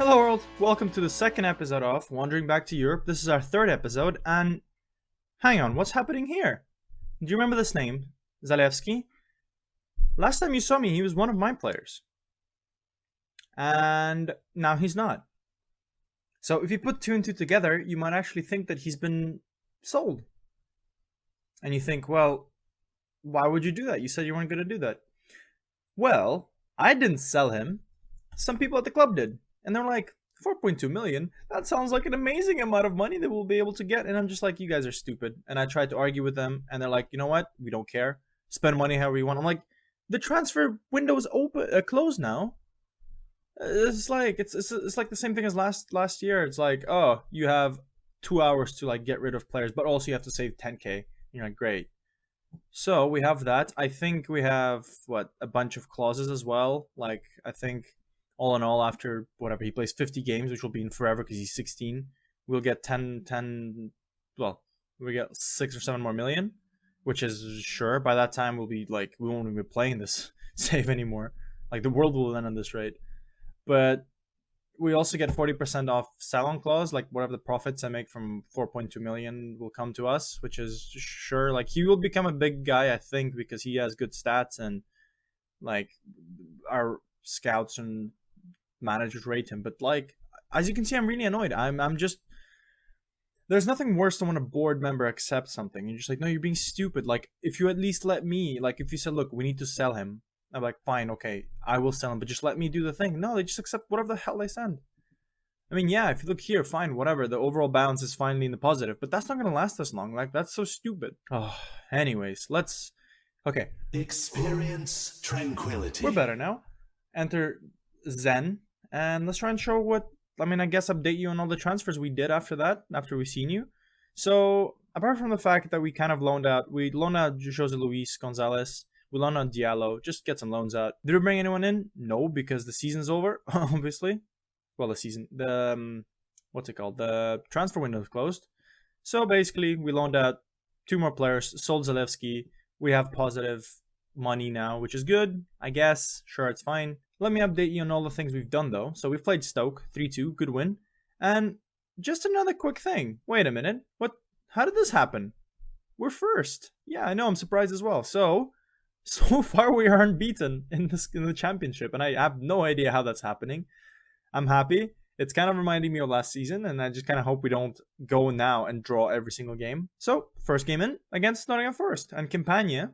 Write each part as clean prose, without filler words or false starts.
Hello world, welcome to the second episode of Wandering Back to Europe. This is our third episode, and hang on, what's happening here? Do you remember this name? Zalewski? Last time you saw me, he was one of my players. And now he's not. So if you put two and two together, you might actually think that he's been sold. And you think, well, why would you do that? You said you weren't going to do that. Well, I didn't sell him. Some people at the club did. And they're like, 4.2 million? That sounds like an amazing amount of money that we'll be able to get. And I'm just like, you guys are stupid. And I tried to argue with them. And they're like, you know what? We don't care. Spend money however you want. I'm like, the transfer window's closed now. It's like like the same thing as last year. It's like, oh, you have 2 hours to like get rid of players, but also you have to save 10k. You're like, great. So we have that. I think we have a bunch of clauses as well. Like I think all in all, after whatever he plays 50 games, which will be in forever because he's 16, we'll get 10. Well, we get 6 or 7 more million, which is sure by that time we'll be like we won't even be playing this save anymore. Like the world will end on this rate. But we also get 40% off sell-on clause, like whatever the profits I make from 4.2 million will come to us, which is sure. Like he will become a big guy, I think, because he has good stats and like our scouts and managers rate him. But like as you can see, I'm really annoyed. I'm just there's nothing worse than when a board member accepts something. You're just like, no, you're being stupid. Like if you at least let me, like if you said, look, we need to sell him. I'm like, fine, okay, I will sell him, but just let me do the thing. No, they just accept whatever the hell they send. I mean, yeah, if you look here, fine, whatever. The overall balance is finally in the positive, but that's not going to last us long. Like, that's so stupid. Oh, anyways, let's... Okay. Experience tranquility. We're better now. Enter Zen, and let's try and show what... I mean, I guess update you on all the transfers we did after that, after we've seen you. So, apart from the fact that we kind of loaned out Jose Luis Gonzalez... We loaned on Diallo, just get some loans out. Did we bring anyone in? No, because the season's over, obviously. Well, what's it called? The transfer window is closed. So basically, we loaned out 2 more players, sold Zalewski. We have positive money now, which is good, I guess. Sure, it's fine. Let me update you on all the things we've done, though. So we've played Stoke, 3-2, good win. And just another quick thing. Wait a minute. How did this happen? We're first. Yeah, I know, I'm surprised as well. So far we are unbeaten in the championship, and I have no idea how that's happening. I'm happy. It's kind of reminding me of last season, and I just kind of hope we don't go now and draw every single game. So, first game in against Nottingham Forest, and Campania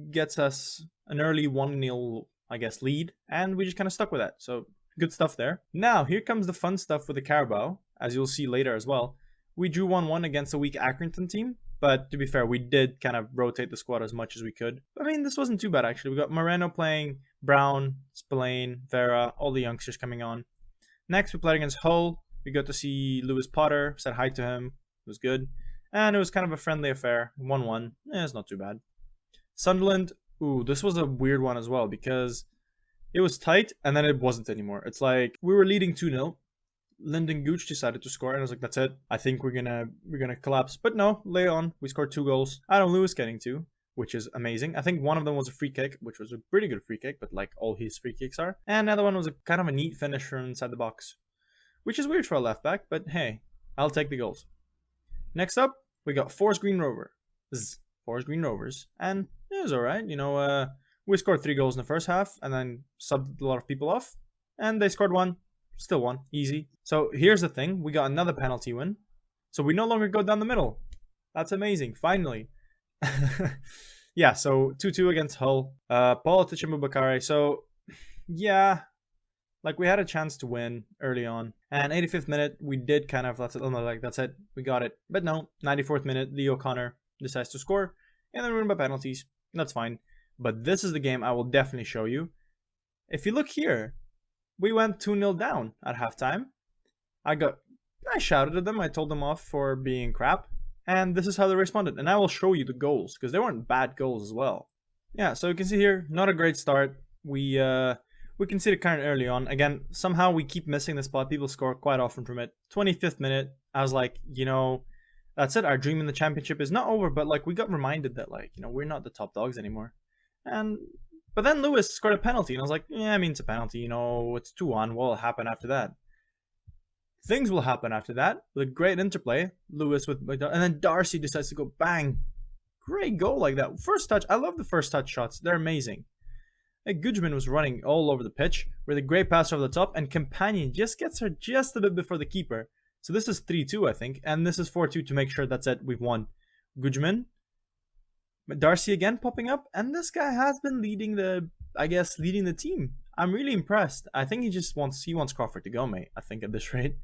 gets us an early 1-0, I guess, lead, and we just kind of stuck with that. So, good stuff there. Now, here comes the fun stuff with the Carabao, as you'll see later as well. We drew 1-1 against a weak Accrington team. But to be fair, we did kind of rotate the squad as much as we could. I mean, this wasn't too bad, actually. We got Moreno playing, Brown, Spillane, Vera, all the youngsters coming on. Next, we played against Hull. We got to see Lewis Potter, said hi to him. It was good. And it was kind of a friendly affair. 1-1. It's not too bad. Sunderland, this was a weird one as well because it was tight and then it wasn't anymore. It's like we were leading 2-0. Lyndon Gooch decided to score, and I was like, that's it. I think we're gonna collapse. But no, later on, we scored 2 goals. Adam Lewis getting 2, which is amazing. I think one of them was a free kick, which was a pretty good free kick, but like all his free kicks are. And another one was a kind of a neat finish from inside the box, which is weird for a left back, but hey, I'll take the goals. Next up, we got Forest Green Rovers, and it was alright. You know, we scored 3 goals in the first half, and then subbed a lot of people off, and they scored 1. Still won. Easy. So here's the thing. We got another penalty win. So we no longer go down the middle. That's amazing. Finally. Yeah, so 2-2 against Hull. Politic and Bubakare. So, yeah. Like, we had a chance to win early on. And 85th minute, we did kind of... That's it. We got it. But no. 94th minute, Lee O'Connor decides to score. And then we win by penalties. That's fine. But this is the game I will definitely show you. If you look here... We went 2-0 down at halftime. I shouted at them. I told them off for being crap. And this is how they responded. And I will show you the goals, because they weren't bad goals as well. Yeah, so you can see here, not a great start. We conceded kind of early on. Again, somehow we keep missing the spot. People score quite often from it. 25th minute, I was like, you know, that's it. Our dream in the championship is not over. But like we got reminded that like, you know, we're not the top dogs anymore. But then Lewis scored a penalty, and I was like, yeah, I mean, it's a penalty, you know, it's 2-1, what'll happen after that? Things will happen after that with great interplay. Lewis with, and then Darcy decides to go bang. Great goal like that. First touch. I love the first touch shots. They're amazing. Gudjman was running all over the pitch with a great pass over the top, and Companion just gets her just a bit before the keeper. So this is 3-2, I think, and this is 4-2 to make sure that's it. We've won. Gudjman, Darcy again popping up, and this guy has been leading leading the team. I'm really impressed. I think he wants Crawford to go, mate. I think at this rate.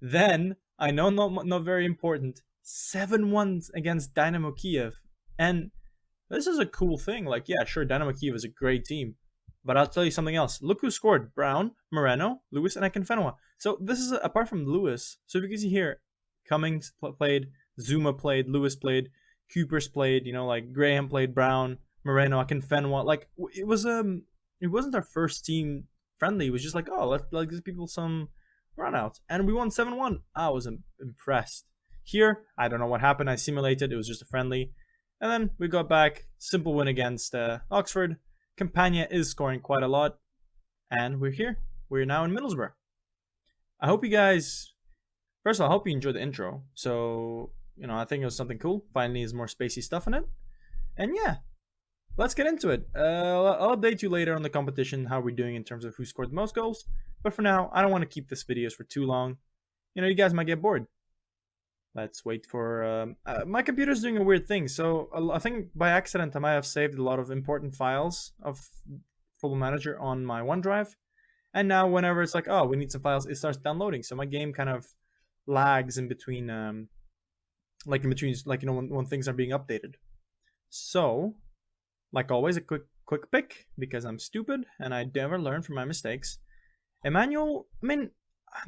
Then I know not very important. 7-1 against Dynamo Kiev, and this is a cool thing. Like, yeah, sure, Dynamo Kiev is a great team, but I'll tell you something else. Look who scored: Brown, Moreno, Lewis, and Akinfenwa. So this is apart from Lewis. So if you can see here, Cummings played, Zuma played, Lewis played, Coopers played. You know, like Graham played, Brown, Moreno, Akinfenwa. Like it wasn't our first team friendly. It was just like, oh, let's give people some run out, and we won 7-1. I was impressed. Here, I don't know what happened. I simulated. It was just a friendly. And then we got back. Simple win against Oxford. Campania is scoring quite a lot. And we're here. We're now in Middlesbrough. I hope you guys... First of all, I hope you enjoyed the intro. So, you know, I think it was something cool. Finally, there's more spacey stuff in it. And yeah, let's get into it. I'll update you later on the competition, how we're doing in terms of who scored the most goals. But for now, I don't want to keep this videos for too long. You know, you guys might get bored. Let's wait for... my computer's doing a weird thing, so I think by accident I might have saved a lot of important files of Football Manager on my OneDrive. And now whenever it's like, oh, we need some files, it starts downloading. So my game kind of lags in between, like you know, when things are being updated. So, like always, a quick pick, because I'm stupid and I never learn from my mistakes. Emmanuel, I mean...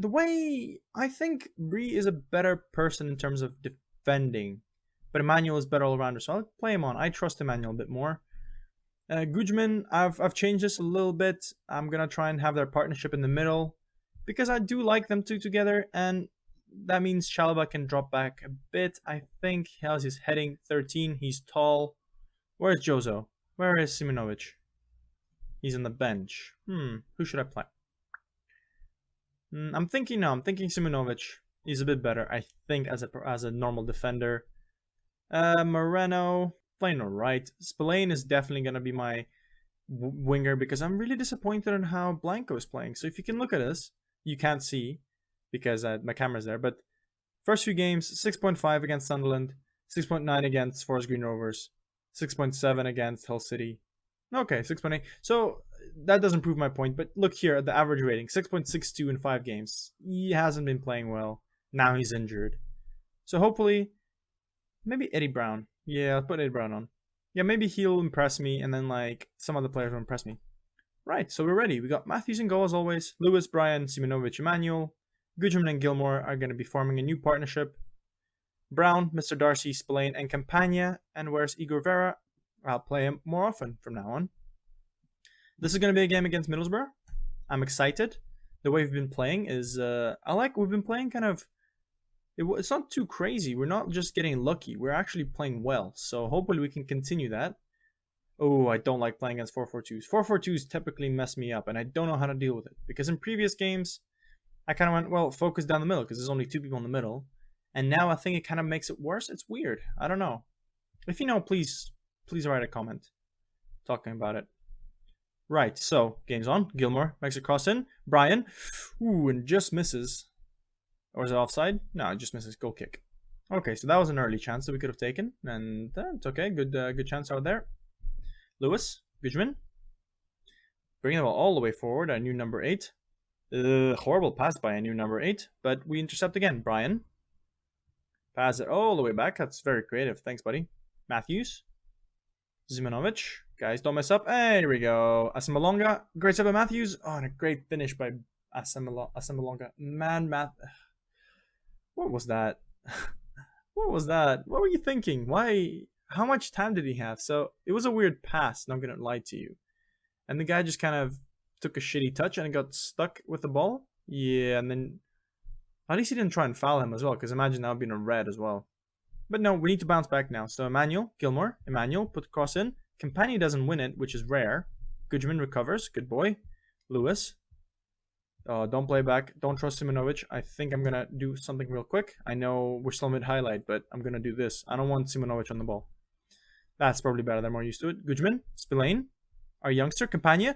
The way I think Bree is a better person in terms of defending, but Emmanuel is better all rounder, so I'll play him on. I trust Emmanuel a bit more. Gudjman, I've changed this a little bit. I'm gonna try and have their partnership in the middle because I do like them two together, and that means Chalaba can drop back a bit. I think how's his heading? 13. He's tall. Where's Jozo? Where is Simonovic? He's on the bench. Who should I play? I'm thinking Simonovic. He's a bit better, I think, as a normal defender. Moreno, playing alright. Spillane is definitely going to be my winger because I'm really disappointed in how Blanco is playing. So if you can look at this, you can't see because my camera's there, but first few games, 6.5 against Sunderland, 6.9 against Forest Green Rovers, 6.7 against Hull City. Okay, 6.8. So that doesn't prove my point, but look here at the average rating, 6.62 in 5 games. He hasn't been playing well. Now he's injured. So hopefully, maybe Eddie Brown. Yeah, I'll put Eddie Brown on. Yeah, maybe he'll impress me, and then like some other players will impress me. Right, so we're ready. We got Matthews in goal as always. Lewis, Brian, Simonovic, Emmanuel. Gudjman and Gilmore are going to be forming a new partnership. Brown, Mr. Darcy, Spillane, and Campania. And where's Igor Vera? I'll play him more often from now on. This is going to be a game against Middlesbrough. I'm excited. The way we've been playing is... we've been playing kind of... It's not too crazy. We're not just getting lucky. We're actually playing well. So hopefully we can continue that. Oh, I don't like playing against 4-4-2s. 4-4-2s typically mess me up, and I don't know how to deal with it. Because in previous games, I kind of went, well, focus down the middle, because there's only 2 people in the middle. And now I think it kind of makes it worse. It's weird. I don't know. If you know, please write a comment talking about it. Right, so, game's on. Gilmore makes a cross in. Brian, ooh, and just misses. Or is it offside? No, it just misses. Goal kick. Okay, so that was an early chance that we could have taken, and it's okay. Good chance out there. Lewis, Gudjman, bringing the ball all the way forward. Our new number 8. Horrible pass by a new number 8, but we intercept again. Brian, pass it all the way back. That's very creative. Thanks, buddy. Matthews, Zimanovic. Guys, don't mess up. Hey, here we go. Asamalonga. Great save by Matthews. Oh, and a great finish by Asamalonga. Man, what was that? What was that? What were you thinking? Why? How much time did he have? So, it was a weird pass, not gonna lie to you. And the guy just kind of took a shitty touch and it got stuck with the ball. Yeah, and then... At least he didn't try and foul him as well, because imagine that would be in a red as well. But no, we need to bounce back now. So, Gilmore, put the cross in. Campani doesn't win it, which is rare. Gudjman recovers. Good boy. Lewis. Don't play back. Don't trust Simonovic. I think I'm gonna do something real quick. I know we're still mid-highlight, but I'm gonna do this. I don't want Simonovic on the ball. That's probably better. They're more used to it. Gudjman, Spillane, our youngster, Campagna.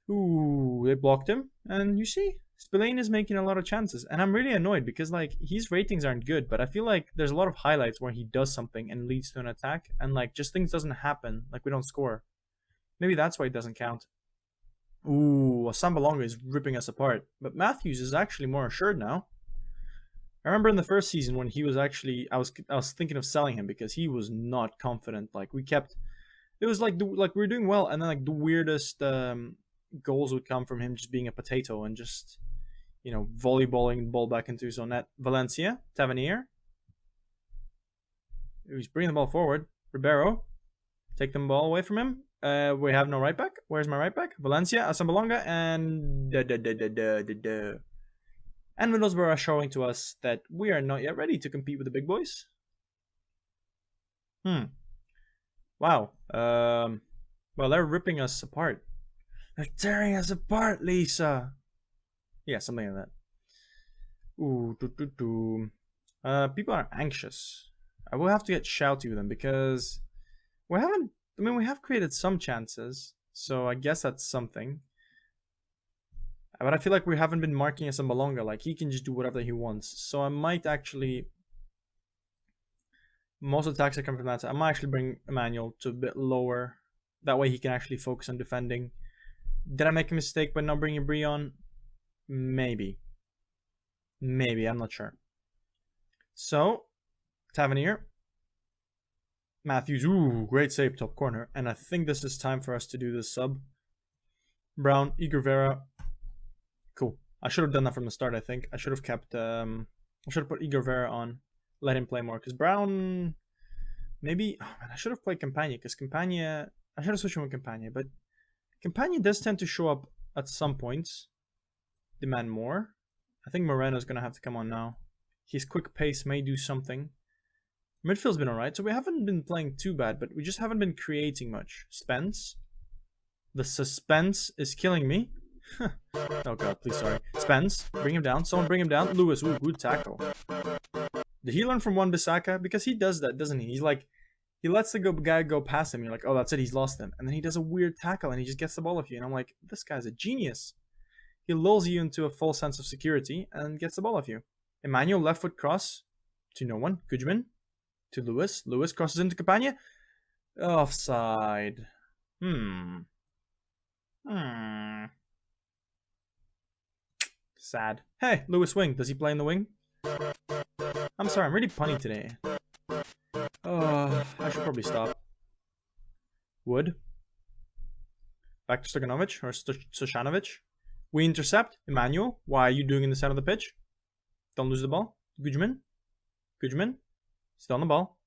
Ooh, they blocked him. And you see, Spillane is making a lot of chances. And I'm really annoyed because, like, his ratings aren't good. But I feel like there's a lot of highlights where he does something and leads to an attack. And, like, just things doesn't happen. Like, we don't score. Maybe that's why it doesn't count. Ooh, Sambalonga is ripping us apart. But Matthews is actually more assured now. I remember in the first season when he was actually, I was thinking of selling him because he was not confident. Like, we kept, it was like we were doing well, and then like the weirdest goals would come from him just being a potato and just, you know, volleyballing the ball back into his own net. Valencia, Tavernier. He's bringing the ball forward. Ribeiro, take the ball away from him. We have no right back. Where's my right back? Valencia, Asambalonga, and And Middlesbrough are showing to us that we are not yet ready to compete with the big boys. Wow. Well, they're ripping us apart. They're tearing us apart, Lisa. Yeah, something like that. Ooh, people are anxious. I will have to get shouty with them because we have created some chances, so I guess that's something. But I feel like we haven't been marking as a Malonga. Like, he can just do whatever he wants. So I might actually... Most attacks are coming from that side. I might actually bring Emmanuel to a bit lower. That way he can actually focus on defending. Did I make a mistake by not bringing Bree on? Maybe. Maybe, I'm not sure. So, Tavernier. Matthews, ooh, great save, top corner. And I think this is time for us to do this sub. Brown, Igor Vera. Cool. I should have done that from the start, I think. I should have kept, I should have put Igor Vera on. Let him play more. Because Brown, maybe, oh man, I should have played Campagna. Because Campagna, I should have switched him with Campagna. But Campagna does tend to show up at some points. Demand more. I think Moreno's going to have to come on now. His quick pace may do something. Midfield's been alright. So we haven't been playing too bad. But we just haven't been creating much. Spence. The suspense is killing me. Oh god, please, sorry. Spence, bring him down. Someone bring him down. Lewis, ooh, good tackle. Did he learn from Wan-Bissaka? Because he does that, doesn't he? He's like, he lets the guy go past him. You're like, oh, that's it, he's lost him. And then he does a weird tackle and he just gets the ball off you. And I'm like, this guy's a genius. He lulls you into a false sense of security and gets the ball off you. Emmanuel, left foot cross to no one. Gudjman to Lewis. Lewis crosses into Campagna. Offside. Sad. Hey, Lewis wing. Does he play in the wing? I'm sorry, I'm really punny today. I should probably stop. Wood. Back to Stojanovic or Stojanovic. We intercept. Emmanuel, why are you doing in the center of the pitch? Don't lose the ball. Gudjman. Gudjman. Still on the ball.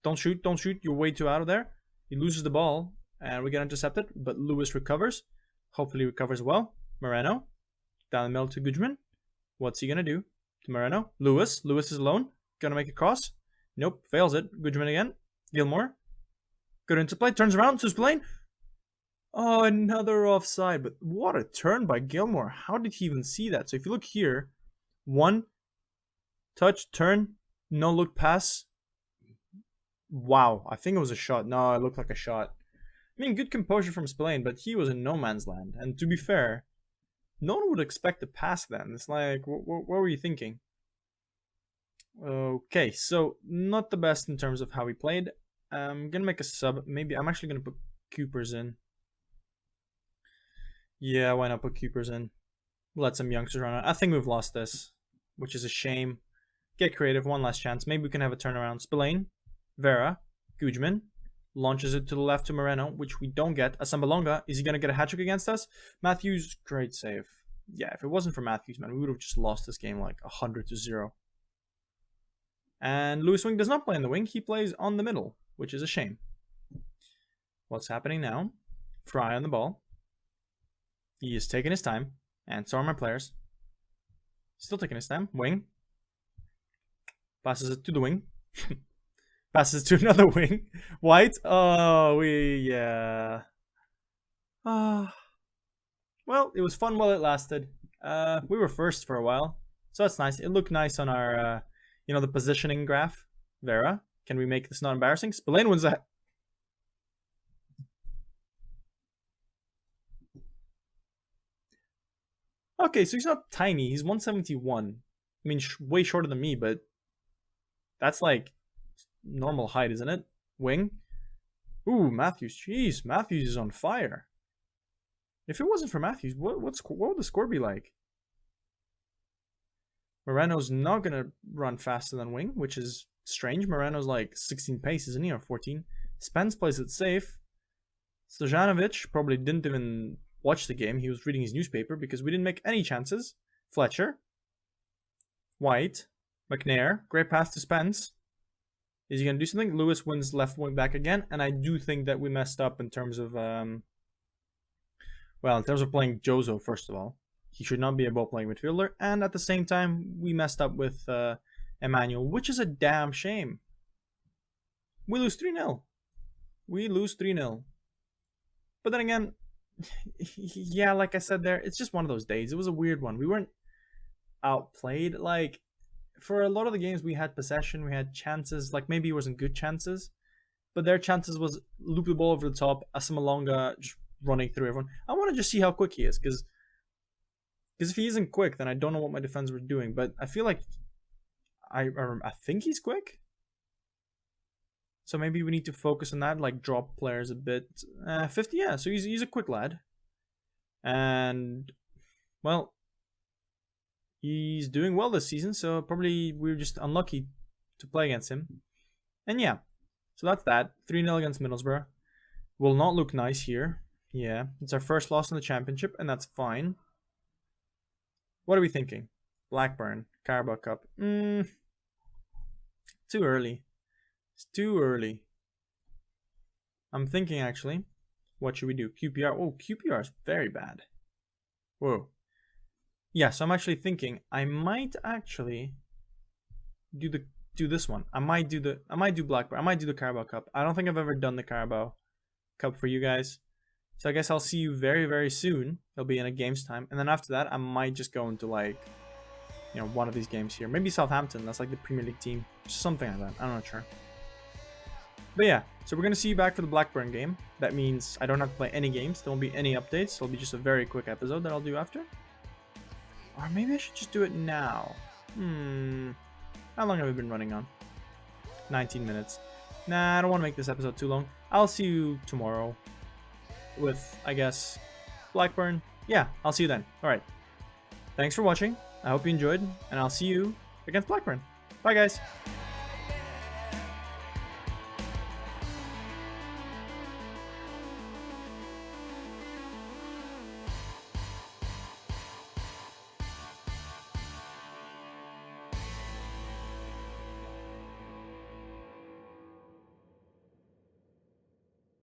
Don't shoot, don't shoot. You're way too out of there. He loses the ball and we get intercepted, but Lewis recovers. Hopefully recovers well. Moreno. Down the middle to Gudjman. What's he gonna do? To Moreno. Lewis. Lewis is alone. Gonna make a cross. Nope. Fails it. Gudjman again. Gilmore. Good interplay. Turns around to Spillane. Oh, another offside. But what a turn by Gilmore. How did he even see that? So if you look here. One. Touch. Turn. No look pass. Wow. I think it was a shot. No, it looked like a shot. I mean, good composure from Spillane, but he was in no man's land. And to be fair, no one would expect to pass then. It's like, what were you thinking? Okay, so not the best in terms of how he played. I'm gonna make a sub. Maybe I'm actually gonna put Coopers in. Yeah, why not put Coopers in? Let some youngsters run out. I think we've lost this, which is a shame. Get creative, one last chance. Maybe we can have a turnaround. Spillane, Vera, Gudjman. Launches it to the left to Moreno, which we don't get. Asambalonga, is he going to get a hat-trick against us? Matthews, great save. Yeah, if it wasn't for Matthews, man, we would have just lost this game like 100-0. And Lewis Wing does not play in the wing. He plays on the middle, which is a shame. What's happening now? Fry on the ball. He is taking his time. And so are my players. Still taking his time. Wing. Passes it to the wing. Passes to another wing. White. Oh, yeah. Well, it was fun while it lasted. We were first for a while, so that's nice. It looked nice on our, the positioning graph. Vera, can we make this not embarrassing? Spillane wins that. Okay, so he's not tiny. He's 171. I mean, way shorter than me, but that's like normal height, isn't it? Wing. Ooh, Matthews. Jeez, Matthews is on fire. If it wasn't for Matthews, what would the score be like? Moreno's not going to run faster than Wing, which is strange. Moreno's like 16 pace, isn't he? Or 14. Spence plays it safe. Stojanovic probably didn't even watch the game. He was reading his newspaper because we didn't make any chances. Fletcher. White. McNair. Great pass to Spence. Is he going to do something? Lewis wins left wing back again. And I do think that we messed up in terms of... in terms of playing Jozo, first of all. He should not be a ball-playing midfielder. And at the same time, we messed up with Emmanuel, which is a damn shame. We lose 3-0. We lose 3-0. But then again, yeah, like I said there, it's just one of those days. It was a weird one. We weren't outplayed. Like, for a lot of the games, we had possession, we had chances. Like, maybe it wasn't good chances. But their chances was loop the ball over the top, Asamalonga just running through everyone. I want to just see how quick he is, because if he isn't quick, then I don't know what my defense were doing. But I feel like I think he's quick. So maybe we need to focus on that, like drop players a bit. 50, yeah. So he's a quick lad, and well, he's doing well this season. So probably we were just unlucky to play against him. And yeah, so that's that. 3-0 against Middlesbrough. Will not look nice here. Yeah, it's our first loss in the championship, and that's fine. What are we thinking? Blackburn, Carabao Cup. Too early. It's too early. I'm thinking, actually, what should we do? QPR. Oh, QPR is very bad. Whoa. Yeah, so I'm actually thinking I might actually do this one. I might do Blackburn. I might do the Carabao Cup. I don't think I've ever done the Carabao Cup for you guys. So I guess I'll see you very, very soon. It'll be in a game's time. And then after that, I might just go into like, one of these games here. Maybe Southampton. That's like the Premier League team. Something like that. I'm not sure. But yeah, so we're going to see you back for the Blackburn game. That means I don't have to play any games. There won't be any updates. It'll be just a very quick episode that I'll do after. Or maybe I should just do it now. How long have we been running on? 19 minutes. Nah, I don't want to make this episode too long. I'll see you tomorrow with, I guess, Blackburn. Yeah, I'll see you then. Alright. Thanks for watching. I hope you enjoyed, and I'll see you against Blackburn. Bye, guys.